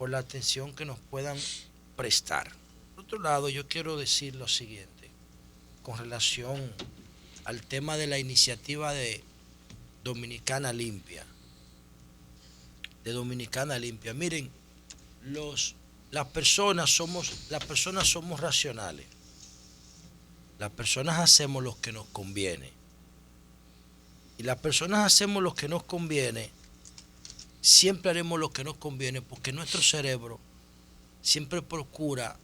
por la atención que nos puedan prestar. Por otro lado, yo quiero decir lo siguiente con relación al tema de la iniciativa de Dominicana Limpia. De Dominicana Limpia. Miren, las personas somos racionales. Las personas hacemos lo que nos conviene. Y las personas hacemos lo que nos conviene. Siempre haremos lo que nos conviene porque nuestro cerebro siempre procura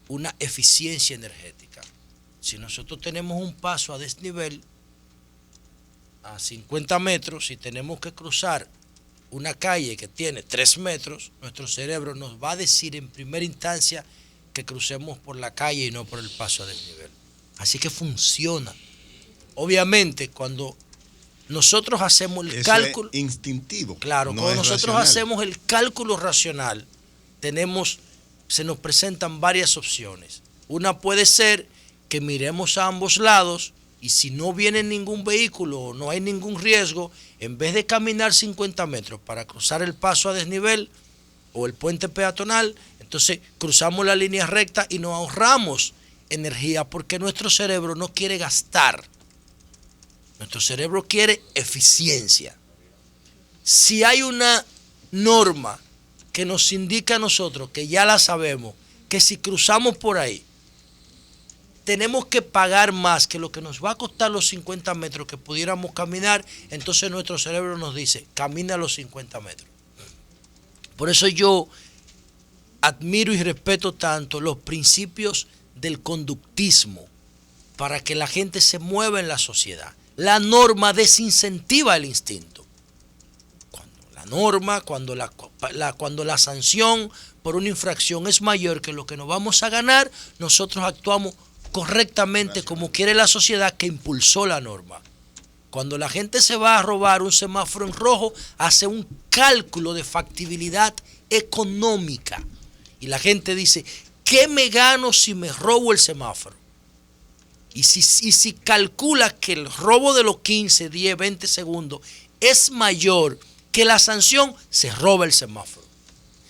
una eficiencia energética. Si nosotros tenemos un paso a desnivel a 50 metros y tenemos que cruzar una calle que tiene 3 metros, nuestro cerebro nos va a decir en primera instancia que crucemos por la calle y no por el paso a desnivel. Así que funciona. Obviamente, cuando nosotros hacemos el cálculo... Es instintivo. Claro, no cuando es nosotros racional. hacemos el cálculo racional, se nos presentan varias opciones. Una puede ser que miremos a ambos lados y si no viene ningún vehículo o no hay ningún riesgo, en vez de caminar 50 metros para cruzar el paso a desnivel o el puente peatonal, entonces cruzamos la línea recta y nos ahorramos energía porque nuestro cerebro no quiere gastar. Nuestro cerebro quiere eficiencia. Si hay una norma que nos indica a nosotros, que ya la sabemos, que si cruzamos por ahí, tenemos que pagar más que lo que nos va a costar los 50 metros que pudiéramos caminar, entonces nuestro cerebro nos dice, camina los 50 metros. Por eso yo admiro y respeto tanto los principios del conductismo para que la gente se mueva en la sociedad. La norma desincentiva el instinto. Cuando la sanción por una infracción es mayor que lo que nos vamos a ganar, nosotros actuamos correctamente como quiere la sociedad que impulsó la norma. Cuando la gente se va a robar un semáforo en rojo, hace un cálculo de factibilidad económica. Y la gente dice, ¿qué me gano si me robo el semáforo? Y si calcula que el robo de los 15, 10, 20 segundos es mayor que la sanción, se roba el semáforo.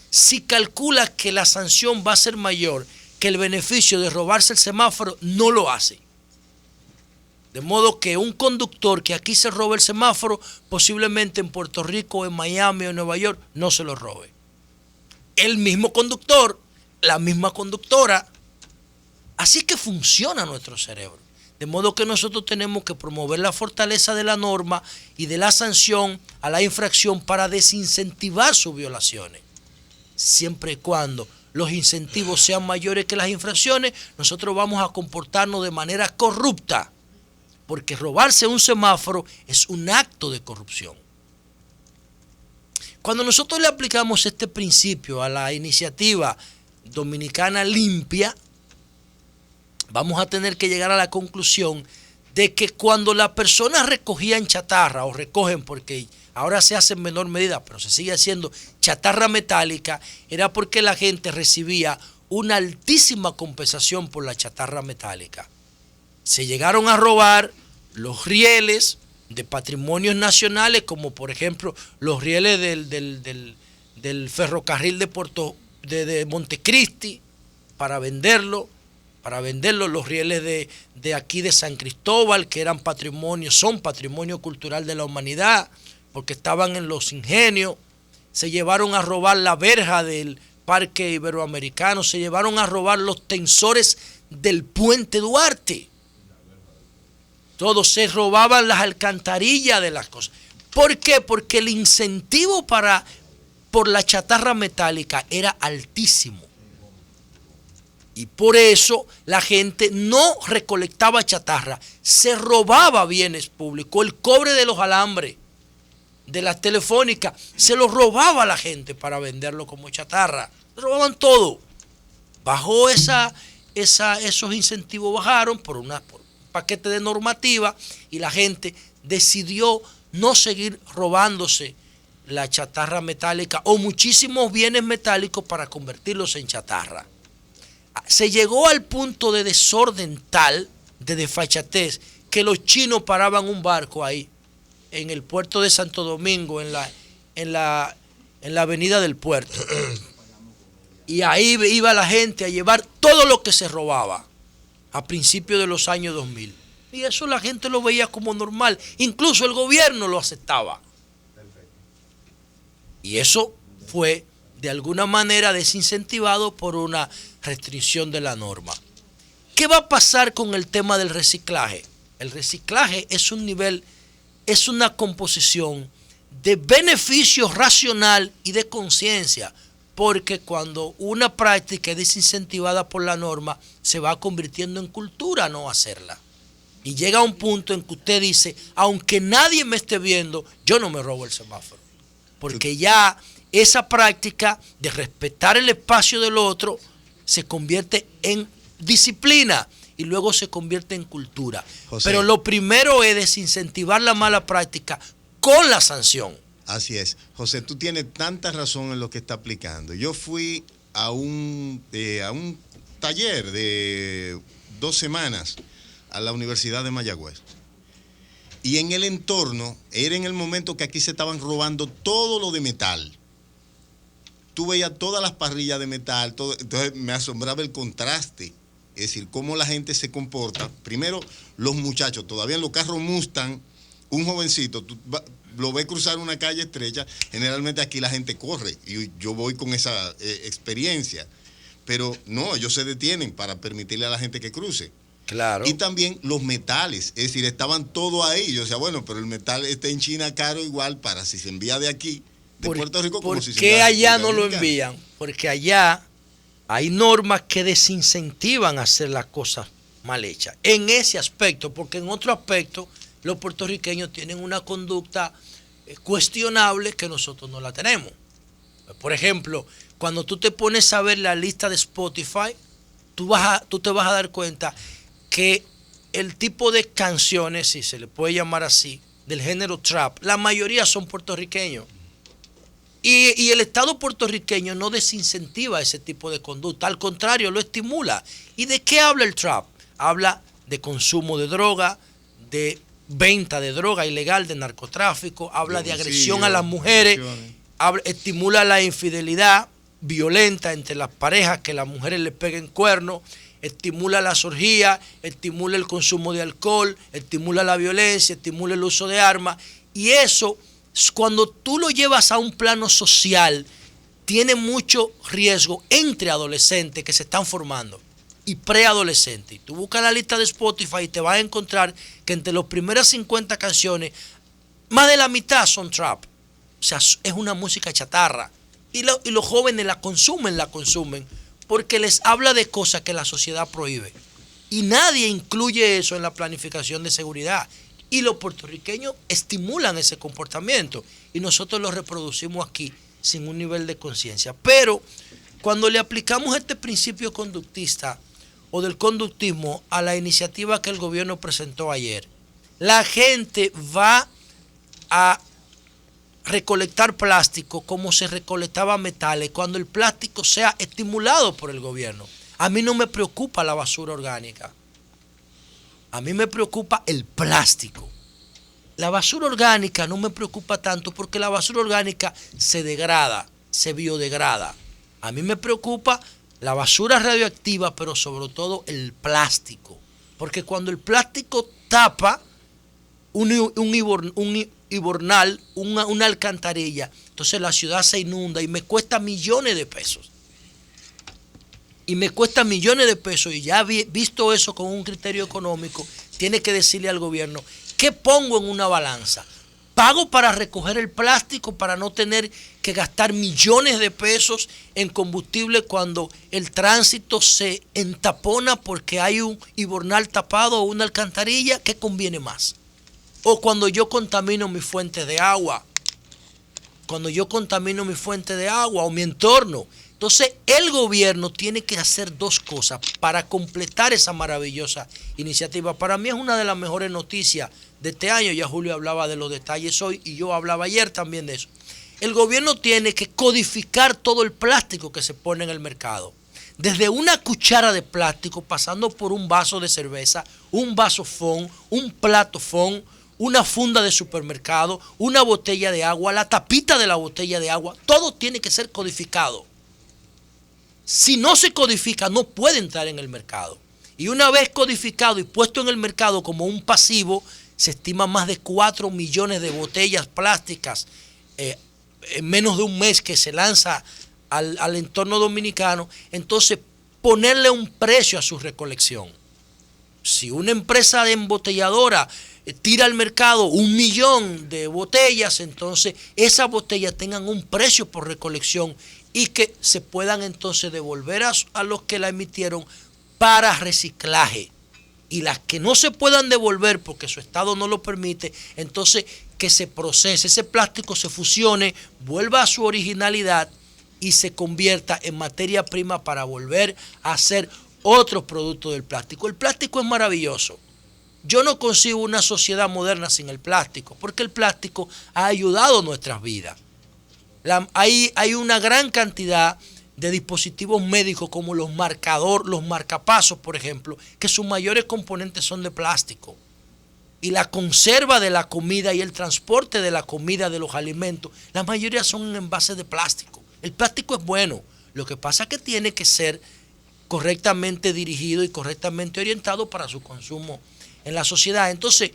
Si calcula que la sanción va a ser mayor que el beneficio de robarse el semáforo, no lo hace. De modo que un conductor que aquí se roba el semáforo, posiblemente en Puerto Rico, en Miami o en Nueva York, no se lo robe. El mismo conductor, la misma conductora. Así que funciona nuestro cerebro. De modo que nosotros tenemos que promover la fortaleza de la norma y de la sanción a la infracción para desincentivar sus violaciones. Siempre y cuando los incentivos sean mayores que las infracciones, nosotros vamos a comportarnos de manera corrupta, porque robarse un semáforo es un acto de corrupción. Cuando nosotros le aplicamos este principio a la iniciativa Dominicana Limpia, vamos a tener que llegar a la conclusión de que cuando las personas recogían chatarra, o recogen porque ahora se hace en menor medida, pero se sigue haciendo chatarra metálica, era porque la gente recibía una altísima compensación por la chatarra metálica. Se llegaron a robar los rieles de patrimonios nacionales, como por ejemplo los rieles del ferrocarril de Montecristi, para venderlo, los rieles de aquí de San Cristóbal, que son patrimonio cultural de la humanidad, porque estaban en los ingenios. Se llevaron a robar la verja del Parque Iberoamericano, se llevaron a robar los tensores del Puente Duarte. Todos se robaban las alcantarillas de las cosas. ¿Por qué? Porque el incentivo por la chatarra metálica era altísimo. Y por eso la gente no recolectaba chatarra, se robaba bienes públicos, el cobre de los alambres, de las telefónicas, se lo robaba a la gente para venderlo como chatarra. Se robaban todo. Bajó esos incentivos bajaron por un paquete de normativa y la gente decidió no seguir robándose la chatarra metálica o muchísimos bienes metálicos para convertirlos en chatarra. Se llegó al punto de desorden tal, de desfachatez, que los chinos paraban un barco ahí, en el puerto de Santo Domingo, en la avenida del puerto. Y ahí iba la gente a llevar todo lo que se robaba a principios de los años 2000. Y eso la gente lo veía como normal. Incluso el gobierno lo aceptaba. Y eso fue de alguna manera desincentivado por una restricción de la norma. ¿Qué va a pasar con el tema del reciclaje? El reciclaje es un nivel, es una composición de beneficio racional y de conciencia, porque cuando una práctica es desincentivada por la norma, se va convirtiendo en cultura no hacerla. Y llega a un punto en que usted dice, aunque nadie me esté viendo, yo no me robo el semáforo. Porque ya esa práctica de respetar el espacio del otro se convierte en disciplina y luego se convierte en cultura. José, pero lo primero es desincentivar la mala práctica con la sanción. Así es. José, tú tienes tanta razón en lo que está aplicando. Yo fui a un taller de 2 semanas a la Universidad de Mayagüez. Y en el entorno, era en el momento que aquí se estaban robando todo lo de metal. Tú veías todas las parrillas de metal, todo, entonces me asombraba el contraste. Es decir, cómo la gente se comporta. Primero, los muchachos, todavía en los carros Mustang, un jovencito, tú lo ves cruzar una calle estrecha, generalmente aquí la gente corre, y yo voy con esa experiencia. Pero no, ellos se detienen para permitirle a la gente que cruce. Claro. Y también los metales, es decir, estaban todos ahí. Yo decía, bueno, pero el metal está en China caro igual para si se envía de aquí, de Puerto Rico, como si se envía de ¿por qué allá no lo envían? Porque allá hay normas que desincentivan a hacer las cosas mal hechas. En ese aspecto, porque en otro aspecto, los puertorriqueños tienen una conducta cuestionable que nosotros no la tenemos. Por ejemplo, cuando tú te pones a ver la lista de Spotify, tú te vas a dar cuenta que el tipo de canciones, si se le puede llamar así, del género trap, la mayoría son puertorriqueños. Y el Estado puertorriqueño no desincentiva ese tipo de conducta, al contrario, lo estimula. ¿Y de qué habla el trap? Habla de consumo de droga, de venta de droga ilegal, de narcotráfico, habla de agresión a las mujeres, estimula la infidelidad violenta entre las parejas, que las mujeres le peguen cuernos, estimula las orgías, estimula el consumo de alcohol, estimula la violencia, estimula el uso de armas. Y eso, cuando tú lo llevas a un plano social, tiene mucho riesgo entre adolescentes que se están formando y preadolescentes. Y tú buscas la lista de Spotify y te vas a encontrar que entre las primeras 50 canciones, más de la mitad son trap. O sea, es una música chatarra. Y los jóvenes la consumen, porque les habla de cosas que la sociedad prohíbe. Y nadie incluye eso en la planificación de seguridad. Y los puertorriqueños estimulan ese comportamiento. Y nosotros lo reproducimos aquí sin un nivel de conciencia. Pero cuando le aplicamos este principio conductista o del conductismo a la iniciativa que el gobierno presentó ayer, la gente va a recolectar plástico como se recolectaba metales cuando el plástico sea estimulado por el gobierno. A mí no me preocupa la basura orgánica. A mí me preocupa el plástico. La basura orgánica no me preocupa tanto porque la basura orgánica se degrada, se biodegrada. A mí me preocupa la basura radioactiva, pero sobre todo el plástico. Porque cuando el plástico tapa una alcantarilla, entonces la ciudad se inunda y me cuesta millones de pesos. Y ya visto eso con un criterio económico, tiene que decirle al gobierno, ¿qué pongo en una balanza? ¿Pago para recoger el plástico para no tener que gastar millones de pesos en combustible cuando el tránsito se entapona porque hay un hibernal tapado o una alcantarilla? ¿Qué conviene más? O cuando yo contamino mi fuente de agua, o mi entorno. Entonces, el gobierno tiene que hacer dos cosas para completar esa maravillosa iniciativa. Para mí es una de las mejores noticias de este año. Ya Julio hablaba de los detalles hoy y yo hablaba ayer también de eso. El gobierno tiene que codificar todo el plástico que se pone en el mercado. Desde una cuchara de plástico, pasando por un vaso de cerveza, un vaso FON, un plato FON, una funda de supermercado, una botella de agua, la tapita de la botella de agua, todo tiene que ser codificado. si no se codifica, no puede entrar en el mercado. Y una vez codificado y puesto en el mercado como un pasivo, se estima más de 4 millones de botellas plásticas en menos de un mes que se lanza al entorno dominicano. Entonces, ponerle un precio a su recolección. Si una empresa de embotelladora tira al mercado 1 millón de botellas, entonces esas botellas tengan un precio por recolección y que se puedan entonces devolver a los que la emitieron para reciclaje. Y las que no se puedan devolver porque su estado no lo permite, entonces que se procese, ese plástico se fusione, vuelva a su originalidad y se convierta en materia prima para volver a hacer otros productos del plástico. El plástico es maravilloso. Yo no concibo una sociedad moderna sin el plástico, porque el plástico ha ayudado a nuestras vidas. Hay una gran cantidad de dispositivos médicos como los marcapasos, por ejemplo, que sus mayores componentes son de plástico. Y la conserva de la comida y el transporte de la comida, de los alimentos, la mayoría son en envases de plástico. El plástico es bueno, lo que pasa es que tiene que ser correctamente dirigido y correctamente orientado para su consumo en la sociedad. Entonces,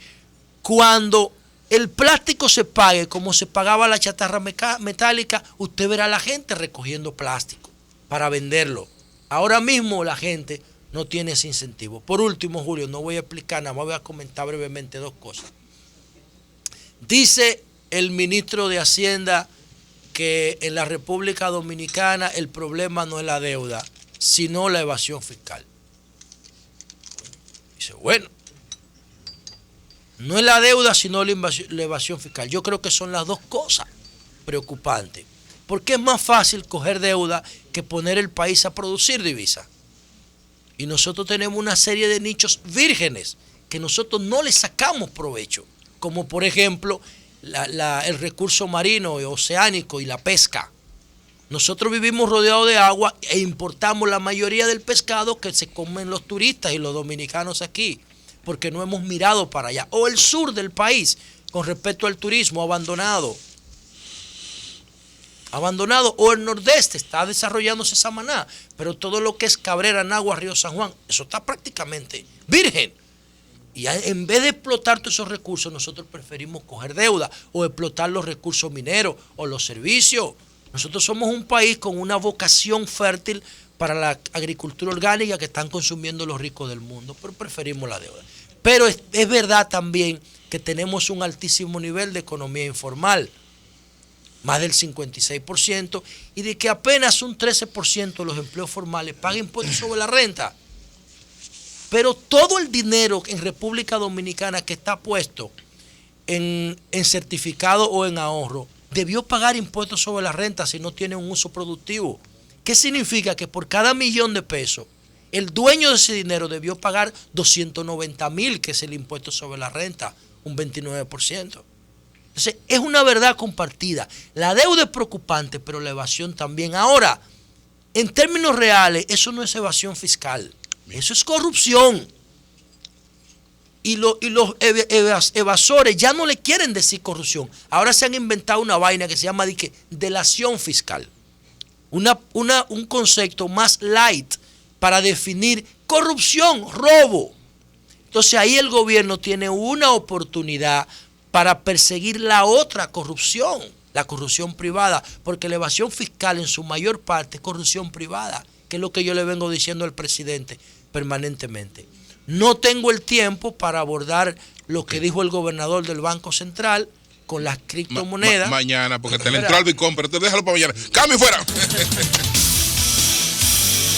cuando el plástico se pague como se pagaba la chatarra metálica, usted verá a la gente recogiendo plástico para venderlo. Ahora mismo la gente no tiene ese incentivo. Por último, Julio, no voy a explicar nada más, voy a comentar brevemente 2 cosas. Dice el ministro de Hacienda que en la República Dominicana el problema no es la deuda, sino la evasión fiscal. Dice, bueno, no es la deuda, sino la evasión fiscal. Yo creo que son las 2 cosas preocupantes. Porque es más fácil coger deuda que poner el país a producir divisas. Y nosotros tenemos una serie de nichos vírgenes que nosotros no le sacamos provecho. Como por ejemplo el recurso marino y oceánico y la pesca. Nosotros vivimos rodeados de agua e importamos la mayoría del pescado que se comen los turistas y los dominicanos aquí, porque no hemos mirado para allá. O el sur del país, con respecto al turismo, abandonado, o el nordeste, está desarrollándose Samaná, pero todo lo que es Cabrera, Nagua, Río San Juan, eso está prácticamente virgen. Y en vez de explotar todos esos recursos, nosotros preferimos coger deuda o explotar los recursos mineros o los servicios. Nosotros somos un país con una vocación fértil para la agricultura orgánica que están consumiendo los ricos del mundo, pero preferimos la deuda. Pero es verdad también que tenemos un altísimo nivel de economía informal, más del 56%, y de que apenas un 13% de los empleos formales pagan impuestos sobre la renta. Pero todo el dinero en República Dominicana que está puesto en certificado o en ahorro, debió pagar impuestos sobre la renta si no tiene un uso productivo. ¿Qué significa? Que por cada $1.000.000, el dueño de ese dinero debió pagar 290,000, que es el impuesto sobre la renta, un 29%. Entonces, es una verdad compartida. La deuda es preocupante, pero la evasión también. Ahora, en términos reales, eso no es evasión fiscal. Eso es corrupción. Y los evasores ya no le quieren decir corrupción. Ahora se han inventado una vaina que se llama delación fiscal. Un concepto más light para definir corrupción, robo. Entonces ahí el gobierno tiene una oportunidad para perseguir la otra corrupción, la corrupción privada, porque la evasión fiscal en su mayor parte es corrupción privada, que es lo que yo le vengo diciendo al presidente permanentemente. No tengo el tiempo para abordar lo que dijo el gobernador del Banco Central con las criptomonedas. Mañana, porque te le entró al Bitcoin, pero te déjalo para mañana. ¡Cambio fuera!